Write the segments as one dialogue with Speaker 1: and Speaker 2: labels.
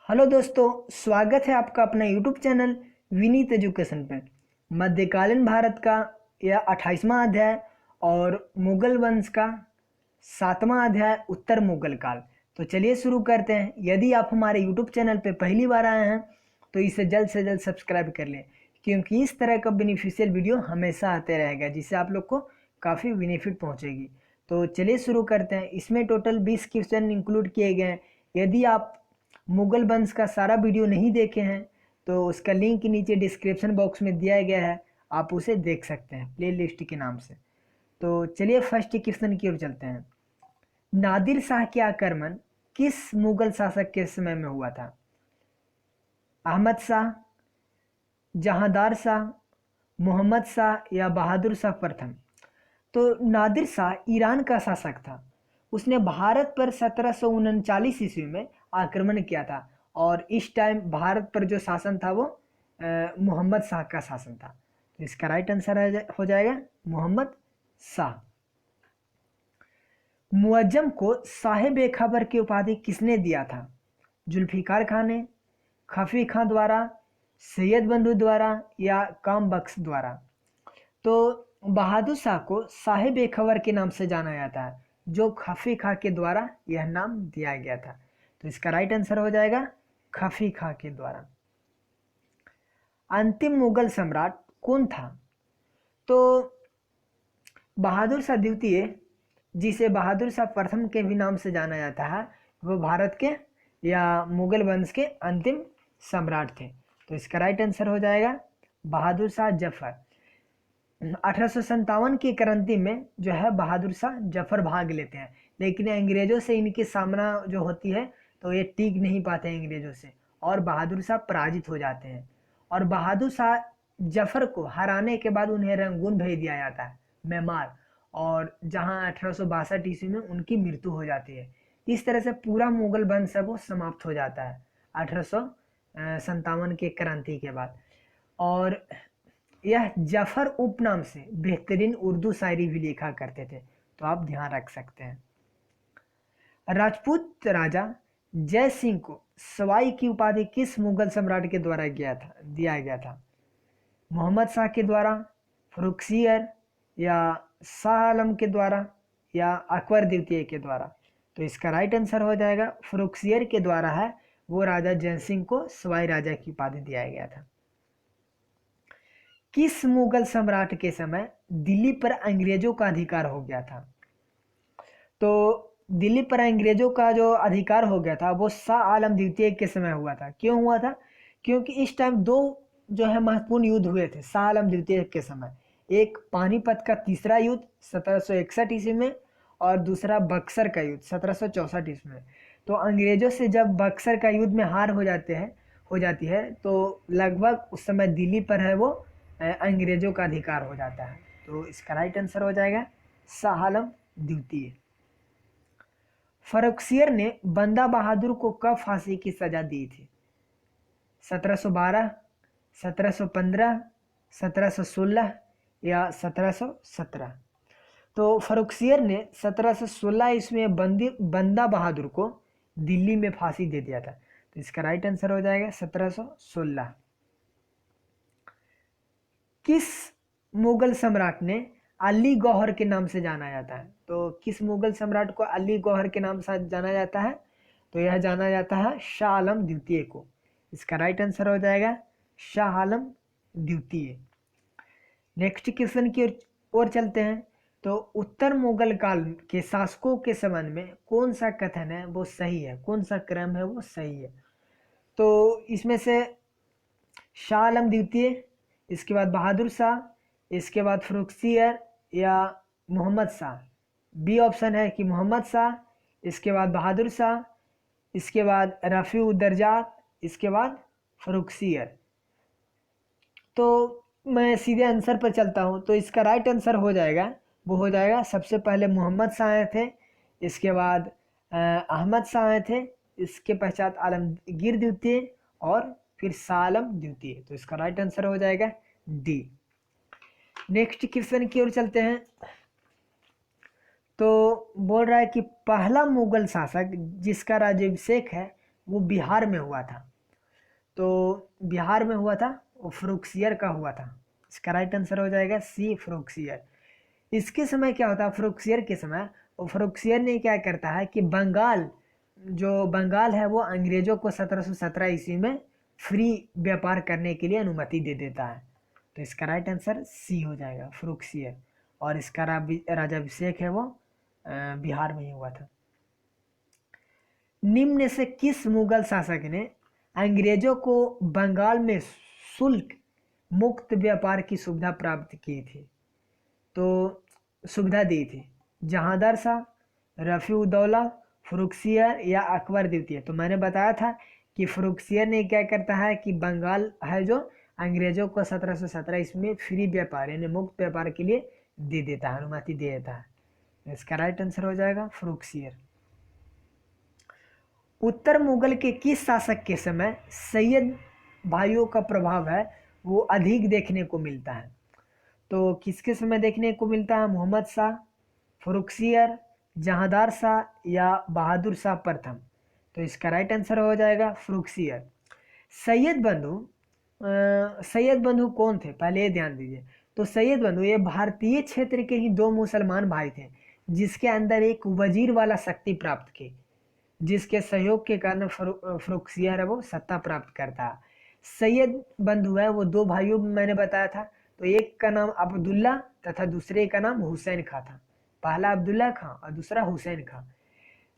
Speaker 1: Hello दोस्तों, स्वागत है आपका अपना यूट्यूब चैनल विनीत एजुकेशन पे। मध्यकालीन भारत का यह 28वां अध्याय और मुगल वंश का 7वां अध्याय उत्तर मुगल काल। तो चलिए शुरू करते हैं। यदि आप हमारे यूट्यूब चैनल पे पहली बार आए हैं तो इसे जल्द से जल्द सब्सक्राइब कर लें, क्योंकि इस तरह का बेनिफिशियल वीडियो हमेशा आते रहेगा जिससे आप लोग को काफ़ी बेनिफिट पहुँचेगी। तो चलिए शुरू करते हैं। इसमें टोटल 20 क्वेश्चन इंक्लूड किए गए हैं। यदि आप मुगल वंश का सारा वीडियो नहीं देखे हैं तो उसका लिंक नीचे डिस्क्रिप्शन बॉक्स में दिया गया है, आप उसे देख सकते हैं प्ले लिस्ट के नाम से। तो चलिए फर्स्ट क्वेश्चन की ओर चलते हैं। नादिर शाह के आक्रमण किस मुगल शासक के समय में हुआ था? अहमद शाह, जहांदार शाह, मोहम्मद शाह या बहादुर शाह प्रथम? तो नादिर शाह ईरान का शासक था। उसने भारत पर 1739 ईस्वी में आक्रमण किया था और इस टाइम भारत पर जो शासन था वो मोहम्मद शाह का शासन था। तो इसका राइट आंसर हो जाएगा मोहम्मद शाह। मुअज्जम को साहिब ए खबर की उपाधि किसने दिया था? जुल्फिकार खान ने, खफी खां द्वारा, सैयद बंधु द्वारा या काम बख्श द्वारा? तो बहादुर शाह को साहिब ए खबर के नाम से जाना जाता है, जो खफी खां के द्वारा यह नाम दिया गया था। तो इसका राइट आंसर हो जाएगा खफी खां के द्वारा। अंतिम मुगल सम्राट कौन था? तो बहादुर शाह द्वितीय, जिसे बहादुर शाह प्रथम के भी नाम से जाना जाता है, वो भारत के या मुगल वंश के अंतिम सम्राट थे। तो इसका राइट आंसर हो जाएगा बहादुर शाह जफर। 1857 की क्रांति में जो है बहादुर शाह जफर भाग लेते हैं, लेकिन अंग्रेजों से इनकी सामना जो होती है तो ये टिक नहीं पाते हैं अंग्रेजों से, और बहादुर शाह पराजित हो जाते हैं। और बहादुर शाह जफर को हराने के बाद उन्हें रंगून भेज दिया जाता है, मेमार, और जहां 1862 ईस्वी में उनकी मृत्यु हो जाती है। इस तरह से पूरा मुगल वंश है वो समाप्त हो जाता है 1857 के क्रांति के बाद। और यह जफर उपनाम से बेहतरीन उर्दू शायरी भी लिखा करते थे, तो आप ध्यान रख सकते हैं। राजपूत राजा जय सिंह को सवाई की उपाधि किस मुगल सम्राट के द्वारा दिया गया था? मोहम्मद शाह के द्वारा, फरुखसियर या शाह आलम के द्वारा या अकबर द्वितीय के द्वारा? तो इसका राइट आंसर हो जाएगा फरुखसियर के द्वारा है, वो राजा जय सिंह को सवाई राजा की उपाधि दिया गया था। किस मुगल सम्राट के समय दिल्ली पर अंग्रेजों का अधिकार हो गया था? तो दिल्ली पर अंग्रेजों का जो अधिकार हो गया था वो शाह आलम द्वितीय के समय हुआ था। क्यों हुआ था? क्योंकि इस टाइम दो जो है महत्वपूर्ण युद्ध हुए थे शाह आलम द्वितीय के समय। एक पानीपत का तीसरा युद्ध 1761 ईस्वी में, और दूसरा बक्सर का युद्ध 1764 ईस्वी में। तो अंग्रेजों से जब बक्सर का युद्ध में हार हो जाती है तो लगभग उस समय दिल्ली पर है वो अंग्रेजों का अधिकार हो जाता है। तो इसका राइट आंसर हो जाएगा शाह आलम द्वितीय। फरुखसियर ने बंदा बहादुर को कब फांसी की सजा दी थी? 1712, 1715, 1716 या 1717? तो फरुखसियर ने 1716 ईस्वी में बंदा बहादुर को दिल्ली में फांसी दे दिया था। तो इसका राइट आंसर हो जाएगा 1716। किस मुगल सम्राट ने अली गौहर के नाम से जाना जाता है? तो किस मुगल सम्राट को अली गौहर के नाम से जाना जाता है? तो यह जाना जाता है शाह आलम द्वितीय को। इसका राइट आंसर हो जाएगा शाह आलम द्वितीय। नेक्स्ट क्वेश्चन की ओर चलते हैं। तो उत्तर मुगल काल के शासकों के संबंध में कौन सा कथन है वो सही है, कौन सा क्रम है वो सही है? तो इसमें से शाह आलम द्वितीय, इसके बाद बहादुर शाह, इसके बाद फरुखसियर या मोहम्मद शाह? बी ऑप्शन है कि मोहम्मद शाह, इसके बाद बहादुर शाह, इसके बाद रफ़ी उद्दरजात, इसके बाद फरुखसियर। तो मैं सीधे आंसर पर चलता हूँ। तो इसका राइट आंसर हो जाएगा, वो हो जाएगा सबसे पहले मोहम्मद शाह आए थे, इसके बाद अहमद शाह आए थे, इसके पश्चात आलमगीर द्वितीय और फिर शाह आलम द्वितीय। तो इसका राइट आंसर हो जाएगा डी। नेक्स्ट क्वेश्चन की ओर चलते हैं। तो बोल रहा है कि पहला मुगल शासक जिसका राज्याभिषेक है वो बिहार में हुआ था। तो बिहार में हुआ था, वो फ्रुक्सियर का हुआ था। इसका राइट आंसर हो जाएगा सी, फ्रुक्सियर। इसके समय क्या होता है, फ्रुक्सियर के समय, वो फ्रुक्सियर ने क्या करता है कि बंगाल, जो बंगाल है वो अंग्रेजों को 1717 ईस्वी में फ्री व्यापार करने के लिए अनुमति दे देता है। तो इसका राइट आंसर सी हो जाएगा, फ्रुक्सियर। और इसका राजाभिषेक है वो बिहार में ही हुआ था। निम्न में से किस मुगल शासक ने अंग्रेजों को बंगाल में शुल्क मुक्त व्यापार की सुविधा प्राप्त की थी, तो सुविधा दी थी? जहांदार शाह, रफीउद्दौला, फ्रुक्सियर या अकबर द्वितीय? तो मैंने बताया था कि फ्रुक्सियर ने क्या करता है कि बंगाल है जो अंग्रेजों को 1717 इसमें फ्री व्यापार यानी मुक्त व्यापार के लिए दे देता है, अनुमति दे देता है। इसका राइट आंसर हो जाएगा फ्रुक्सियर। उत्तर मुगल के किस शासक के समय सैयद भाइयों का प्रभाव है वो अधिक देखने को मिलता है? तो किसके समय देखने को मिलता है? मोहम्मद शाह, फरुखसियर, जहांदार शाह या बहादुर शाह प्रथम? तो इसका राइट आंसर हो जाएगा फरुखसियर। सैयद बंधु कौन थे, पहले ये ध्यान दीजिए। तो सैयद बंधु ये भारतीय क्षेत्र के ही दो मुसलमान भाई थे जिसके अंदर एक वजीर वाला शक्ति प्राप्त की, जिसके सहयोग के कारण फरुखसियर है वो सत्ता प्राप्त करता है। सैयद बंधु है वो दो भाइयों में मैंने बताया था, तो एक का नाम अब्दुल्ला तथा दूसरे का नाम हुसैन खां था। पहला अब्दुल्ला खां और दूसरा हुसैन खां।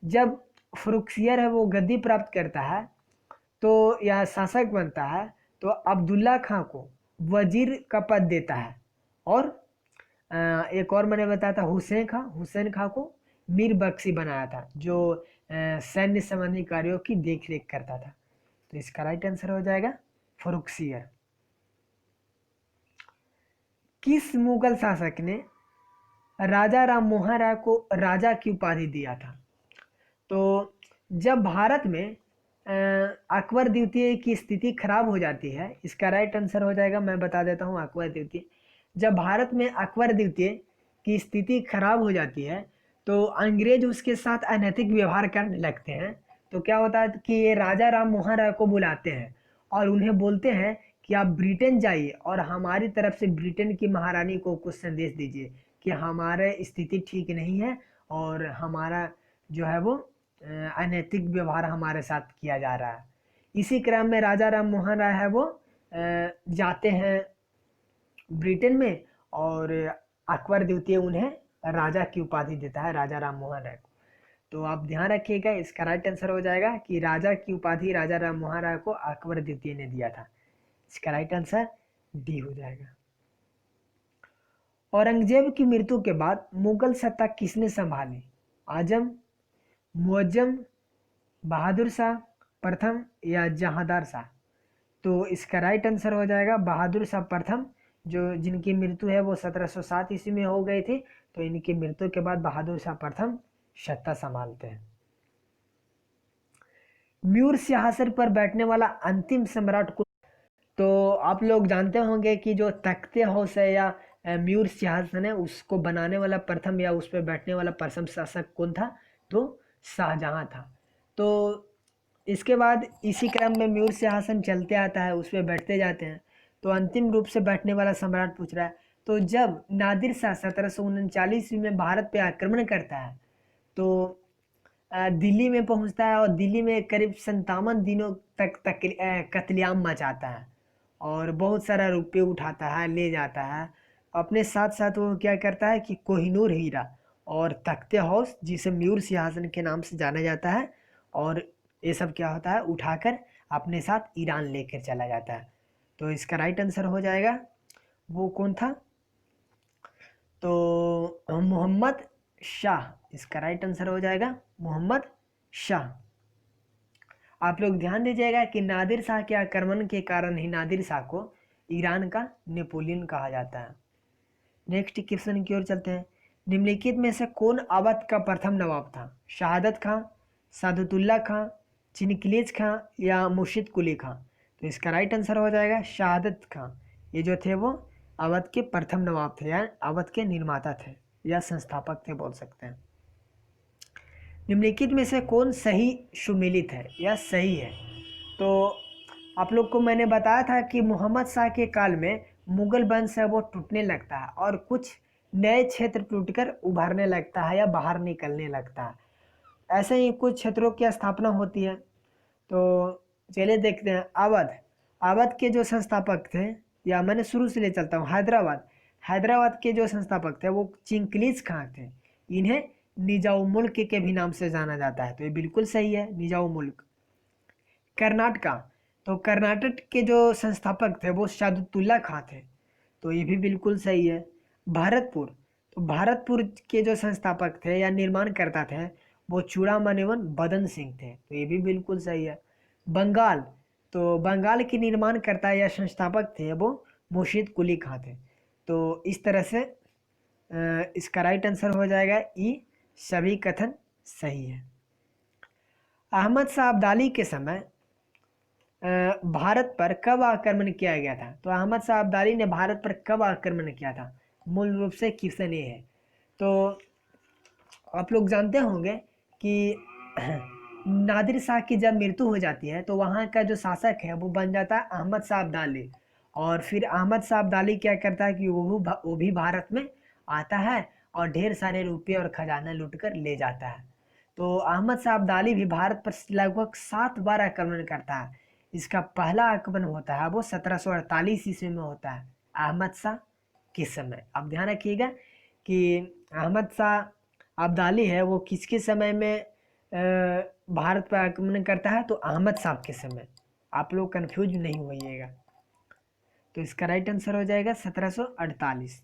Speaker 1: जब फरुखसियर है वो गद्दी प्राप्त करता है तो या शासक बनता है तो अब्दुल्ला खां को वजीर का पद देता है, और एक और मैंने बताया था हुसैन खां को मीर बख्शी बनाया था जो सैन्य संबंधी कार्यों की देखरेख करता था। तो इसका राइट आंसर हो जाएगा फरुखसियर। किस मुगल शासक ने राजा राम मोहन राय को राजा की उपाधि दिया था? तो जब भारत में अकबर द्वितीय की स्थिति खराब हो जाती है, इसका राइट आंसर हो जाएगा, मैं बता देता हूँ, अकबर द्वितीय। जब भारत में अकबर द्वितीय की स्थिति खराब हो जाती है तो अंग्रेज उसके साथ अनैतिक व्यवहार करने लगते हैं। तो क्या होता है कि ये राजा राम मोहन राय को बुलाते हैं और उन्हें बोलते हैं कि आप ब्रिटेन जाइए और हमारी तरफ से ब्रिटेन की महारानी को कुछ संदेश दीजिए कि हमारे स्थिति ठीक नहीं है और हमारा जो है वो अनैतिक व्यवहार हमारे साथ किया जा रहा है। इसी क्रम में राजा राम मोहन राय है वो जाते हैं ब्रिटेन में और अकबर द्वितीय उन्हें राजा की उपाधि देता है, राजा राम मोहन राय को। तो आप ध्यान रखिएगा, इसका राइट आंसर हो जाएगा कि राजा की उपाधि राजा राम मोहन राय को अकबर द्वितीय ने दिया था। इसका राइट आंसर डी हो जाएगा। औरंगजेब की मृत्यु के बाद मुगल सत्ता किसने संभाली? आजम, मुअज्जम, बहादुर शाह प्रथम या जहांदार शाह? तो इसका राइट आंसर हो जाएगा बहादुर शाह प्रथम, जो जिनकी मृत्यु है वो 1707 ईस्वी में हो गई थी। तो इनकी मृत्यु के बाद बहादुर शाह प्रथम सत्ता संभालते हैं। म्यूर सिंहासन पर बैठने वाला अंतिम सम्राट को? तो आप लोग जानते होंगे कि जो तख्ते हाउस है या म्यूर सिंहासन है उसको बनाने वाला प्रथम या उस पर बैठने वाला प्रथम शासक कौन था? तो शाहजहां था। तो इसके बाद इसी क्रम में म्यूर सिंहासन चलते आता है, उस पर बैठते जाते हैं। तो अंतिम रूप से बैठने वाला सम्राट पूछ रहा है, तो जब नादिर शाह 1739 में भारत पे आक्रमण करता है तो दिल्ली में पहुंचता है और दिल्ली में करीब 57 दिनों तक कत्लेआम मचाता है और बहुत सारा रुपये उठाता है, ले जाता है। अपने साथ साथ वो क्या करता है कि कोहिनूर हीरा और तख्ते हाउस, जिसे म्यूर सिंहासन के नाम से जाना जाता है, और ये सब क्या होता है उठाकर अपने साथ ईरान लेकर चला जाता है। तो इसका राइट आंसर हो जाएगा, वो कौन था? तो मोहम्मद शाह। इसका राइट आंसर हो जाएगा मोहम्मद शाह। आप लोग ध्यान दीजिएगा कि नादिर शाह के आक्रमण के कारण ही नादिर शाह को ईरान का नेपोलियन कहा जाता है। नेक्स्ट क्वेश्चन की ओर चलते हैं। निम्नलिखित में से कौन अवध का प्रथम नवाब था? शहादत खां, सादतुल्ला खां, चिनकिलीज खां या मुर्शिद कुली खां? तो इसका राइट आंसर हो जाएगा शहादत खां। ये जो थे वो अवध के प्रथम नवाब थे या अवध के निर्माता थे या संस्थापक थे बोल सकते हैं। निम्नलिखित में से कौन सही सुमेलित है या सही है? तो आप लोग को मैंने बताया था कि मोहम्मद शाह के काल में मुगल वंश है वो टूटने लगता है और कुछ नए क्षेत्र टूटकर उभरने लगता है या बाहर निकलने लगता है। ऐसे ही कुछ क्षेत्रों की स्थापना होती है। तो चलिए देखते हैं। अवध के जो संस्थापक थे, या मैंने शुरू से ले चलता हूँ, हैदराबाद के जो संस्थापक थे वो चिंकलीज खां थे। इन्हें निजाम मुल्क के भी नाम से जाना जाता है, तो ये बिल्कुल सही है, निजाम मुल्क। कर्नाटका, तो कर्नाटक के जो संस्थापक थे वो शादुतुल्ला खां थे, तो ये भी बिल्कुल सही है। भरतपुर, तो भरतपुर के जो संस्थापक थे या निर्माणकर्ता थे वो चूड़ामन एवं बदन सिंह थे, तो ये भी बिल्कुल सही है। बंगाल, तो बंगाल के निर्माणकर्ता या संस्थापक थे वो मुर्शिद कुली खां थे। तो इस तरह से इसका राइट आंसर हो जाएगा ई, सभी कथन सही है। अहमद शाह अब्दाली के समय भारत पर कब आक्रमण किया गया था? तो अहमद शाह अब्दाली ने भारत पर कब आक्रमण किया था? मूल रूप से क्वेश्चन ये है। तो आप लोग जानते होंगे कि नादिर शाह की जब मृत्यु हो जाती है तो वहाँ का जो शासक है वो बन जाता है अहमद शाह अब्दाली, और फिर अहमद शाह अब्दाली क्या करता है कि वो भी भारत में आता है और ढेर सारे रुपये और खजाना लूट कर ले जाता है। तो अहमद शाह अब्दाली भी भारत पर लगभग 7 बार आक्रमण करता है। इसका पहला आक्रमण होता है वो 1748 ईस्वी में होता है, अहमद शाह के समय। अब ध्यान रखिएगा कि अहमद शाह अब्दाली है वो किसके समय में भारत पर आक्रमण करता है? तो अहमद शाह के समय। आप लोग कंफ्यूज नहीं होइएगा। तो इसका राइट आंसर हो जाएगा 1748।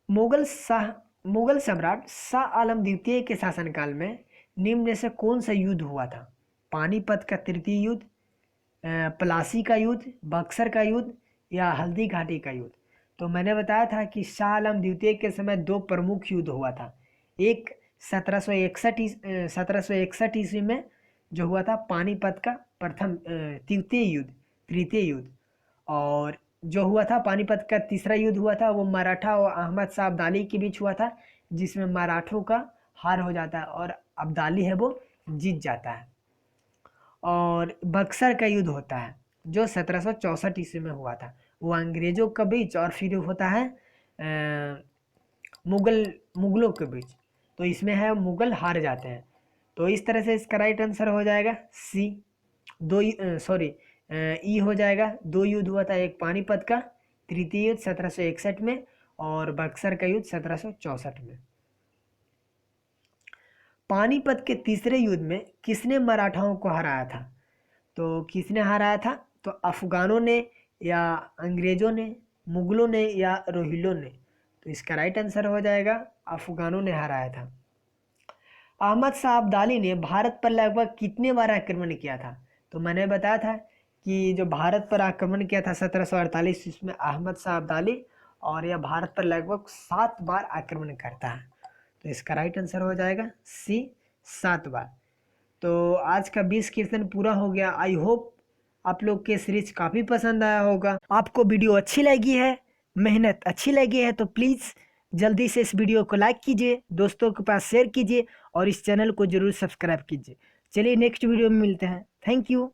Speaker 1: मुगल सम्राट शाह आलम द्वितीय के शासनकाल में निम्न में से कौन सा युद्ध हुआ था? पानीपत का तृतीय युद्ध, प्लासी का युद्ध, बक्सर का युद्ध या हल्दी घाटी का युद्ध? तो मैंने बताया था कि शाह आलम द्वितीय के समय 2 प्रमुख युद्ध हुआ था। एक 1761 ईस्वी में जो हुआ था पानीपत का तृतीय युद्ध, और जो हुआ था पानीपत का तीसरा युद्ध हुआ था वो मराठा और अहमद शाह अब्दाली के बीच हुआ था, जिसमें मराठों का हार हो जाता है और अब्दाली है वो जीत जाता है। और बक्सर का युद्ध होता है जो 1764 ईस्वी में हुआ था, वो अंग्रेजों के बीच और फिर होता है मुगलों के बीच, तो इसमें है मुगल हार जाते हैं। तो इस तरह से इसका राइट आंसर हो जाएगा सी, ई हो जाएगा। 2 युद्ध हुआ था, एक पानीपत का तृतीय युद्ध 1761 में और बक्सर का युद्ध 1764 में। पानीपत के तीसरे युद्ध में किसने मराठाओं को हराया था? तो किसने हराया था? तो अफगानों ने या अंग्रेजों ने, मुगलों ने या रोहिलों ने? तो इसका राइट आंसर हो जाएगा अफगानों ने हराया था। अहमद शाह अब्दाली ने भारत पर लगभग कितने बार आक्रमण किया था? तो मैंने बताया था कि जो भारत पर आक्रमण किया था 1748 इसमें अहमद शाह अब्दाली, और यह भारत पर लगभग 7 बार आक्रमण करता है। तो इसका राइट आंसर हो जाएगा सी, 7 बार। तो आज का 20 क्वेश्चन पूरा हो गया। आई होप आप लोग के सीरीज काफ़ी पसंद आया होगा। आपको वीडियो अच्छी लगी है, मेहनत अच्छी लगी है तो प्लीज़ जल्दी से इस वीडियो को लाइक कीजिए, दोस्तों के पास शेयर कीजिए और इस चैनल को ज़रूर सब्सक्राइब कीजिए। चलिए नेक्स्ट वीडियो में मिलते हैं। Thank you.